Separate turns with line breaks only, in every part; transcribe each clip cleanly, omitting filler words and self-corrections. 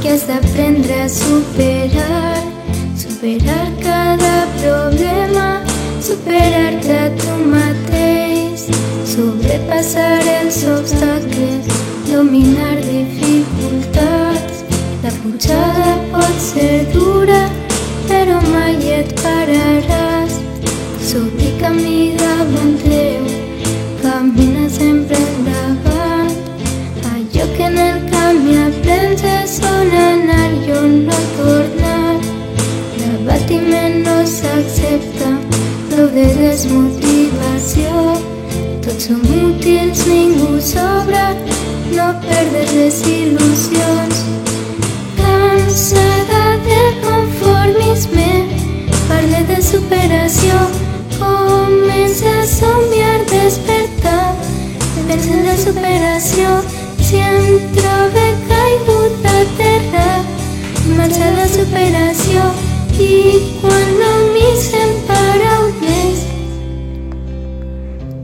que has d'aprendre a superar cada problema, superar-te a tu mateix, sobrepassar els obstacles, dominar dificultats. La pujada pot ser dura, però mai et pararàs. S'obri camí davant teu, camina sempre endavant. Allò que en el camí aprens és on anar i on no tornar. L'abatiment no s'accepta, prou de desmotivació. Tots som útils, ningú sobra, no perdes les il·lusions. Cansada del conformisme, parle de superació. Comença a somiar, despertar, pensa en la superació. Si em trobe caigut a terra, marxa a la superació. I quan no m'hi sent paraules,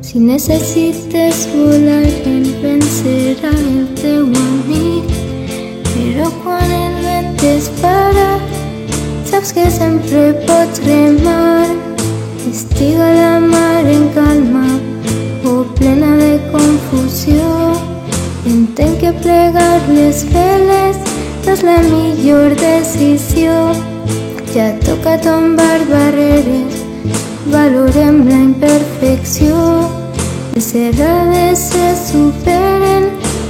si necessites volar, el vent serà el teu amic. Però quan el vent es para, saps que sempre pots remar. Estiga la mar en calma o plena de confusió. Entenc que plegar les veles no és la millor decisió. Ja toca tombar barreres, valorem la imperfecció. Les errades se superen,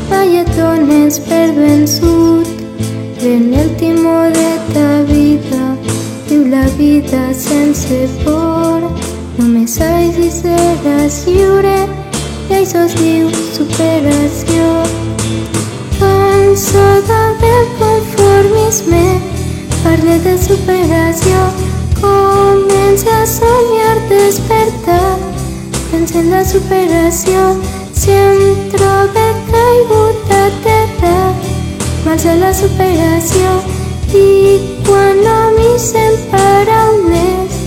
mai et dones per vençut. Pren el timó de ta vida, viu la vida sense por. Només així seràs lliure, i això es diu superació. Cansada del conformisme, parle de superació. Comença a somiar, despertar, pensa en la superació. Si em trobe caigut a terra, marxa a la superació. I quan no m'hi sent paraules,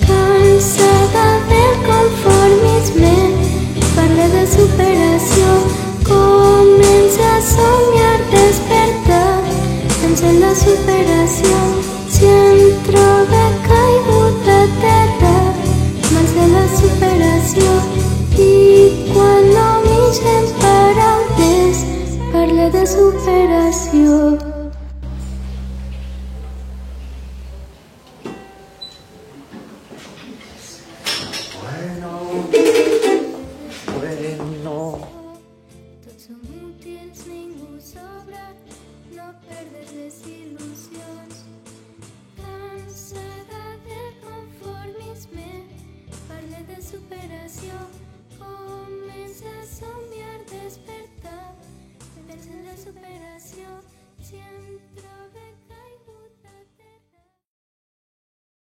cansada del conformisme, parla de superació. Comença a somiar, despertar, pensa en la superació. Si em trobe caigut a terra, marxa a la superació. I quan no m'hi sent paraules, parla de superació. Tots som útils, ningú sobra, no perdes les il·lusions. Cansada del conformisme, parle de superació. Comença a somiar, despertar, pensa en la superació. Si em trobe